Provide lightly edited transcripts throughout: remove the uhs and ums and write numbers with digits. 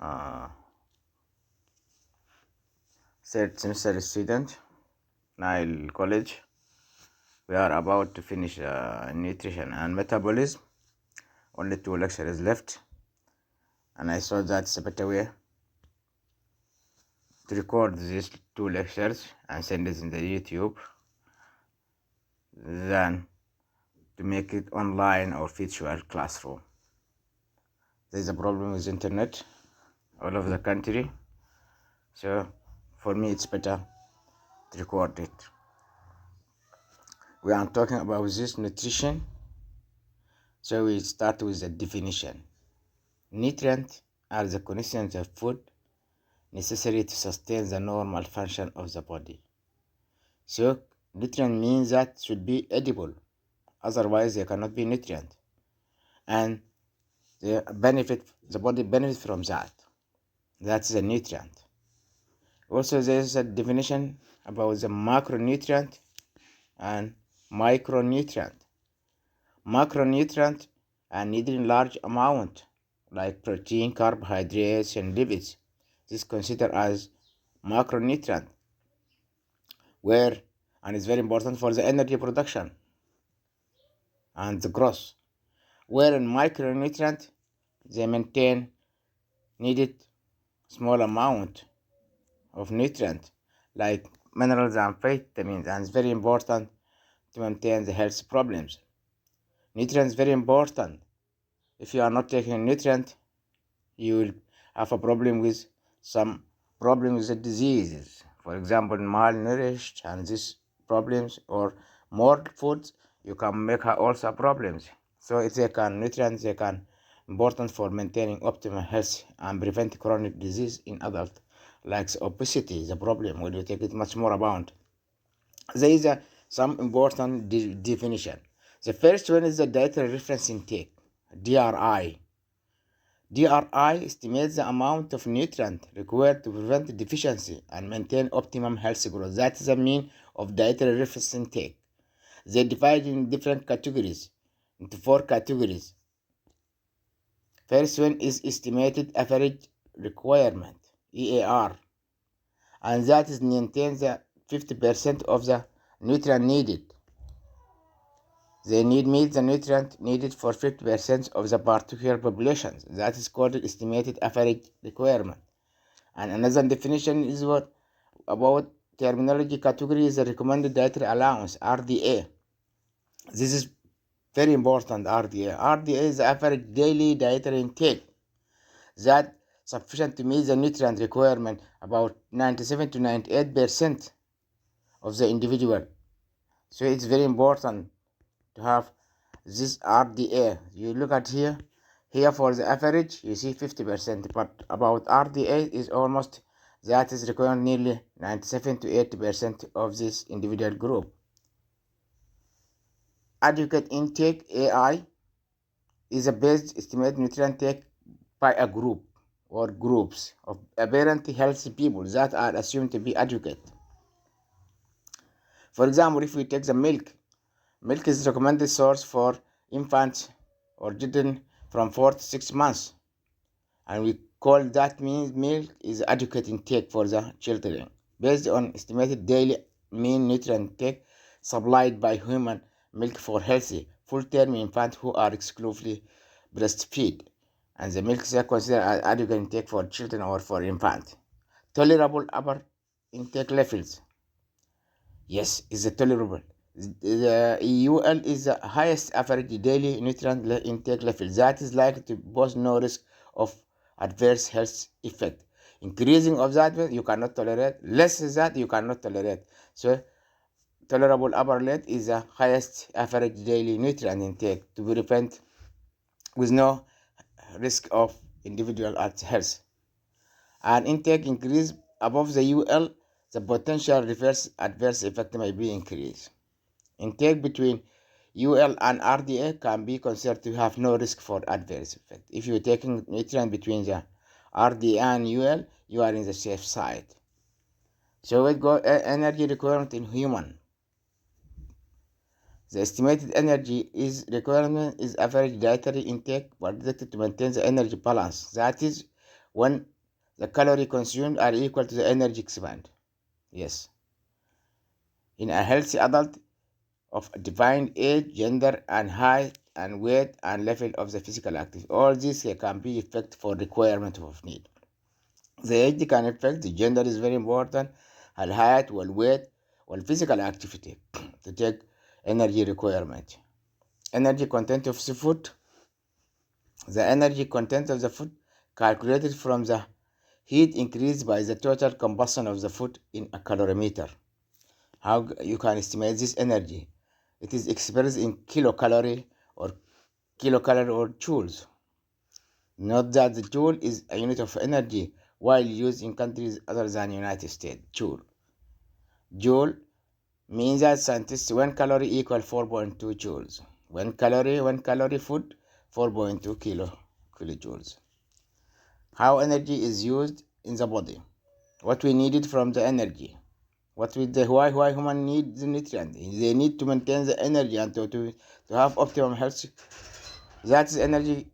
uh, third semester student, Nile College. We are about to finish nutrition and metabolism. Only 2 lectures left, and I thought that's a better way to record these 2 lectures and send it in the YouTube than to make it online or virtual classroom. There's a problem with internet all over the country, so for me it's better to record it. We are talking about this nutrition, so we start with the definition. Nutrients are the constituents of food necessary to sustain the normal function of the body. So nutrient means that should be edible, otherwise they cannot be nutrient, and the body benefits from that. That's the nutrient. Also, there's a definition about the macronutrient and micronutrient. Macronutrient are needed in large amount, like protein, carbohydrates, and lipids. This is considered as macronutrient, and it's very important for the energy production and the growth. Where in micronutrient, they maintain needed small amount of nutrient like minerals and vitamins, and it's very important to maintain the health problems. Nutrients very important. If you are not taking nutrient, you will have a problem with some problems with the diseases. For example, malnourished and these problems, or more foods, you can make also problems. So if they can nutrients, they can important for maintaining optimal health and prevent chronic disease in adults, like obesity is a problem when you take it much more about. There is some important definition. The first one is the dietary reference intake, DRI. DRI estimates the amount of nutrient required to prevent deficiency and maintain optimum health growth. That is the mean of dietary reference intake. They divide in different categories, into 4 categories. First one is estimated average requirement, EAR, and that is maintains the 50% of the nutrient needed. They meet the nutrient needed for 50% of the particular population. That is called estimated average requirement. And another definition is what about terminology category is the recommended dietary allowance, RDA. This is very important, RDA. RDA is the average daily dietary intake that sufficient to meet the nutrient requirement about 97 to 98% of the individual. So it's very important to have this RDA. You look at here for the average you see 50%, but about RDA is almost that is required nearly 97 to 80% of this individual group. Adequate intake, AI, is a best estimated nutrient intake by a group or groups of apparently healthy people that are assumed to be adequate. For example, if we take the milk is recommended source for infants or children from 4 to 6 months, and we call that means milk is adequate intake for the children based on estimated daily mean nutrient intake supplied by human milk for healthy full-term infants who are exclusively breastfed, and the milk is considered as adequate intake for children or for infants. Tolerable upper intake levels, yes, is tolerable. The UL is the highest average daily nutrient intake level that is likely to pose no risk of adverse health effect. Increasing of that you cannot tolerate, less that you cannot tolerate. So tolerable upper limit is the highest average daily nutrient intake to be prevent with no risk of individual health. And intake increase above the UL, the potential reverse adverse effect may be increased. Intake between UL and RDA can be considered to have no risk for adverse effect. If you're taking nutrient between the RDA and UL, you are in the safe side. So we go energy requirement in human. The estimated energy requirement is average dietary intake predicted to maintain the energy balance. That is, when the calorie consumed are equal to the energy expended. Yes. In a healthy adult of defined age, gender, and height, and weight, and level of the physical activity. All these can be effect for requirement of need. The age can affect, the gender is very important, الهايت والweight والphysical activity to take energy requirement. Energy content of the food. The energy content of the food calculated from the heat increased by the total combustion of the food in a calorimeter. How you can estimate this energy? It is expressed in kilocalorie or joules. Note that the joule is a unit of energy while used in countries other than United States. Joule means that scientists 1 calorie equal 4.2 joules. 1 calorie food 4.2 kilojoules. How energy is used in the body. What we needed from the energy. Why human need the nutrient. They need to maintain the energy and to have optimum health. That is energy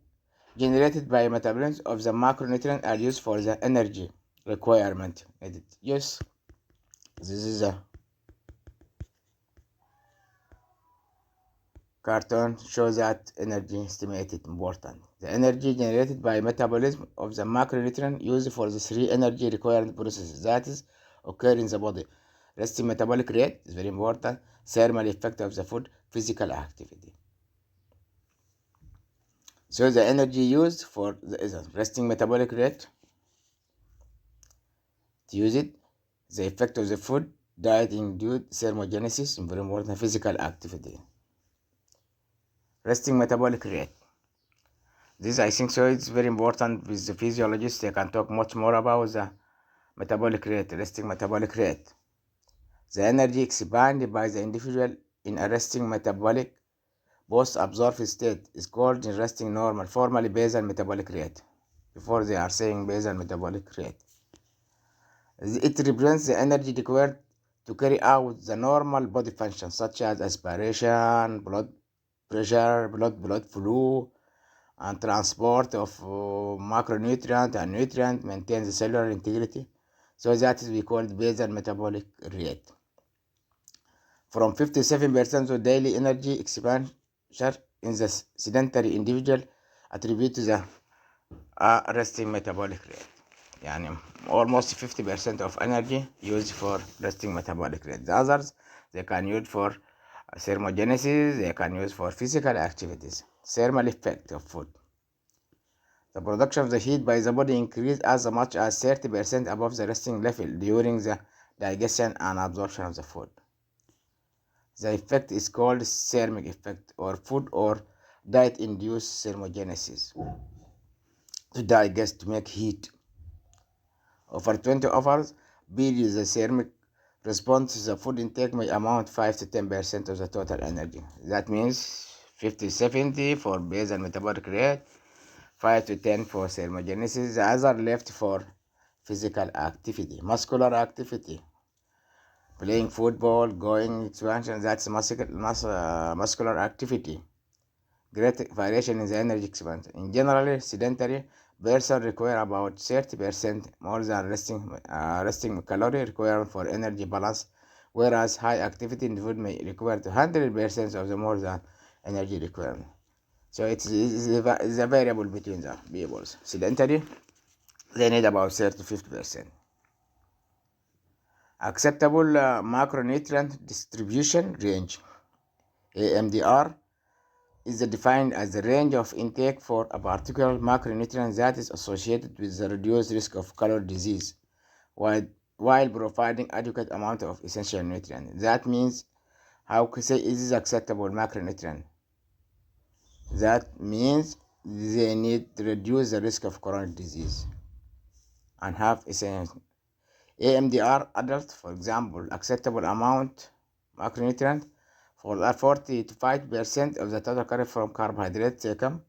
generated by metabolism of the macronutrients are used for the energy requirement. Yes, this is a cartoon shows that energy estimated important. The energy generated by metabolism of the macronutrient used for the 3 energy required processes that is occur in the body. Resting metabolic rate is very important. Thermal effect of the food, physical activity. So the energy used for the resting metabolic rate, to use it, the effect of the food, diet induced thermogenesis, very important, physical activity. Resting metabolic rate. This I think so it's very important with the physiologists. They can talk much more about the metabolic rate, resting metabolic rate. The energy expanded by the individual in a resting metabolic post-absorptive state is called in resting normal, formerly basal metabolic rate. Before they are saying basal metabolic rate. It represents the energy required to carry out the normal body functions such as aspiration, blood pressure, blood flow, and transport of macronutrient and nutrient, maintain the cellular integrity. So that is we call it basal metabolic rate. From 57% of daily energy expenditure in the sedentary individual attribute to the resting metabolic rate. Yani almost 50% of energy used for resting metabolic rate. The others they can use for thermogenesis, they can use for physical activities. Thermal effect of food. The production of the heat by the body increased as much as 30% above the resting level during the digestion and absorption of the food. The effect is called thermic effect or food or diet-induced thermogenesis. To digest, to make heat. Over 20 hours, periods, the thermic response to the food intake may amount 5 to 10% of the total energy. That means 50-70 for basal metabolic rate, 5 to 10 for thermogenesis, the other left for physical activity, muscular activity. Playing football, going expansion, that's muscular activity. Great variation in the energy expenditure. In general, sedentary person require about 30% more than resting calorie requirement for energy balance, whereas high activity individual may require 100% of the more than energy requirement. So it's a variable between the peoples. Sedentary, they need about 30-50%. Acceptable macronutrient distribution range, AMDR, is defined as the range of intake for a particular macronutrient that is associated with the reduced risk of calorie disease while providing adequate amount of essential nutrients. That means, how to say is this acceptable macronutrient? That means they need to reduce the risk of chronic disease and have essential AMDR adult, for example, acceptable amount macronutrient for 40-5% of the total calorie from carbohydrates taken,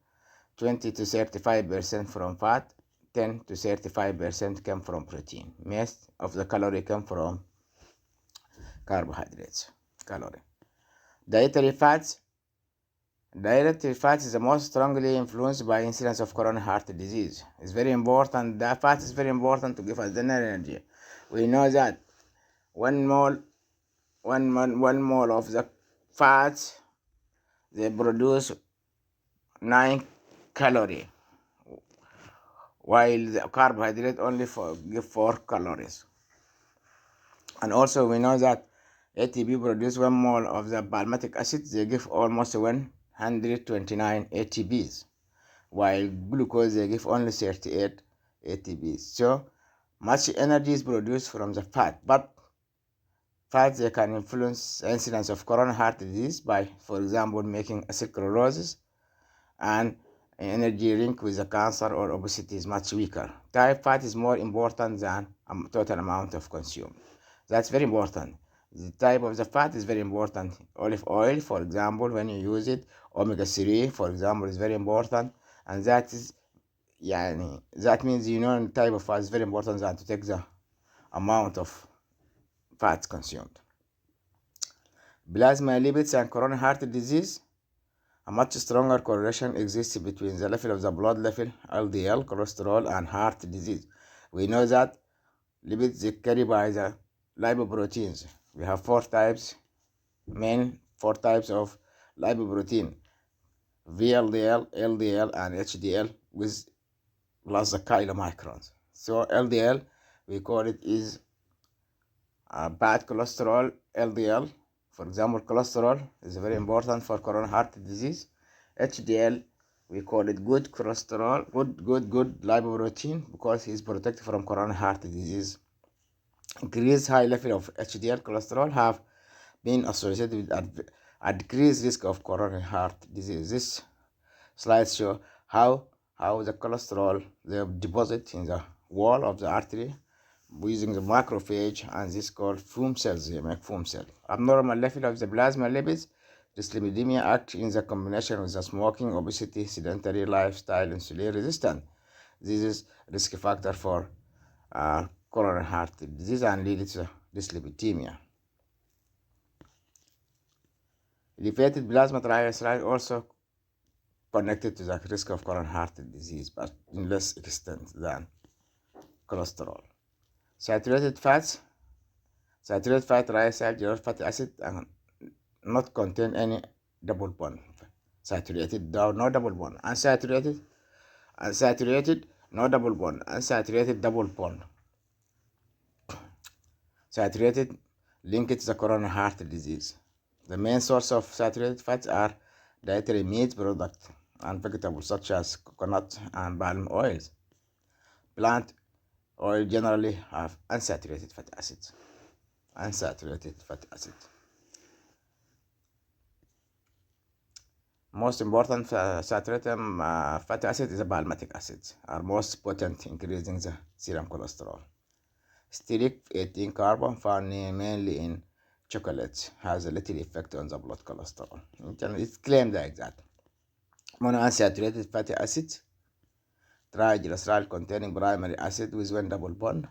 20-35% from fat, 10-35% come from protein. Most of the calorie come from carbohydrates. Dietary fats Dietary fat is the most strongly influenced by incidence of coronary heart disease. It's very important. The fat is very important to give us the energy. We know that one mole of the fats, they produce 9 calories, while the carbohydrate only give 4 calories. And also we know that ATP produce 1 mole of the palmitic acid, they give almost 129 ATPs, while glucose they give only 38 ATPs. So much energy is produced from the fat, but fats they can influence incidence of coronary heart disease by, for example, making atherosclerosis, and energy link with the cancer or obesity is much weaker. Type fat is more important than total amount of consumed. That's very important. The type of the fat is very important. Olive oil, for example, when you use it, omega-3, for example, is very important, and that means the type of fat is very important than to take the amount of fat consumed. Plasma lipids and coronary heart disease. A much stronger correlation exists between the level of the blood level, LDL, cholesterol, and heart disease. We know that lipids are carried by the lipoproteins. We have four types of lipoprotein: VLDL, LDL, and HDL, with plus the chylomicrons. So LDL, we call it is bad cholesterol, LDL. For example, cholesterol is very important for coronary heart disease. HDL, we call it good cholesterol, good lipoprotein, because it's protected from coronary heart disease. Increased high level of HDL cholesterol have been associated with a decreased risk of coronary heart disease. This slide shows how the cholesterol they deposit in the wall of the artery using the macrophage, and this called foam cells. They make foam cell. Abnormal level of the plasma lipids, dyslipidemia, act in the combination with the smoking, obesity, sedentary lifestyle, insulin resistance. This is risk factor for coronary heart disease and lead to dyslipidemia. Elevated plasma triglyceride also connected to the risk of coronary heart disease, but in less extent than cholesterol. Saturated fat, triacylglycerol fatty acid, and not contain any double bond. Saturated, no double bond. Unsaturated, no double bond. Unsaturated, double bond. Saturated, linked to the coronary heart disease. The main source of saturated fats are dietary meat products and vegetables such as coconut and palm oils. Plant oil generally have unsaturated fatty acids. Most important saturated fatty acid is the palmitic acid, are most potent increasing the serum cholesterol. Stearic 18 carbon, found mainly in chocolates, has a little effect on the blood cholesterol. It's claimed like that. Monounsaturated fatty acids, triglyceride containing primary acid with one double bond.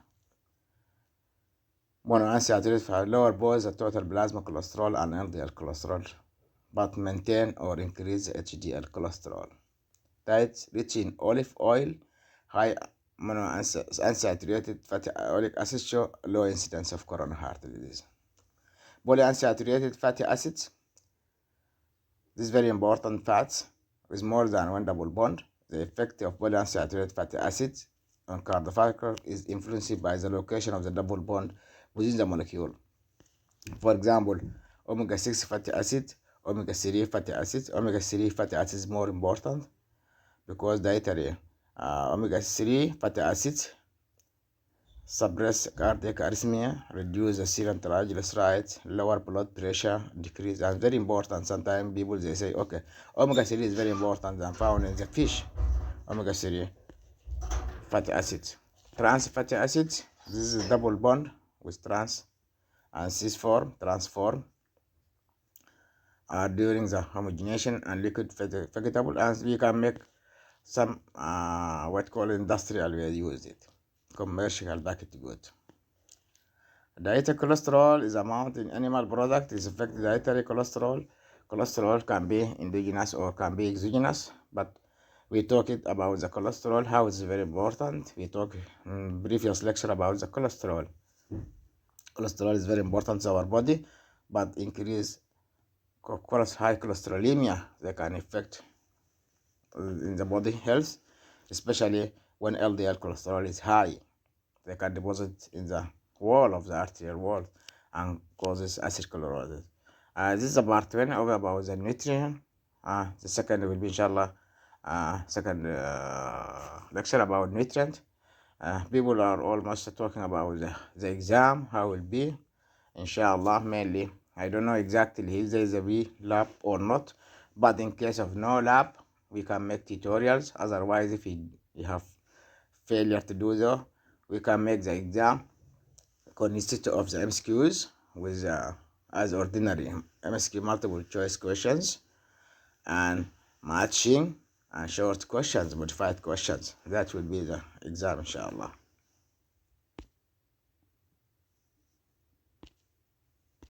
Monounsaturated lower both the total plasma cholesterol and LDL cholesterol, but maintain or increase HDL cholesterol. Diets rich in olive oil, high monounsaturated fatty oleic acid show low incidence of coronary heart disease. Polyunsaturated fatty acids, this is very important fats with more than one double bond. The effect of polyunsaturated fatty acids on cardiovascular is influenced by the location of the double bond within the molecule. For example, omega-6 fatty acid, omega-3 fatty acids. Omega-3 fatty acids is more important because dietary omega-3 fatty acids suppress cardiac arrhythmia, reduce the serum triglycerides, lower blood pressure, decrease, and very important. Sometimes people they say, okay, omega-3 is very important and found in the fish. Omega-3 fatty acids. Trans fatty acids, this is a double bond with trans and cis form, transform during the homogenization and liquid vegetable, and we can make some what called industrial, we use it, commercial packaged good. Dietary cholesterol is amount in animal product is affected dietary cholesterol cholesterol can be endogenous or can be exogenous, but we talked about the cholesterol, how it's very important. We talked in previous lecture about the cholesterol. Cholesterol is very important to our body, but increase high cholesterolemia, they can affect in the body health, especially when LDL cholesterol is high. They can deposit in the wall of the arterial wall and causes atherosclerosis. This is a part 1 of about the nutrient. The second will be inshallah second lecture about nutrient. People are almost talking about the exam, how it will be, inshallah. Mainly, I don't know exactly if there is a B lab or not, but in case of no lab, we can make tutorials. Otherwise, if you have failure to do so, we can make the exam consist of the MCQs with as ordinary MSQ multiple choice questions and matching and short questions, modified questions. That will be the exam, inshallah.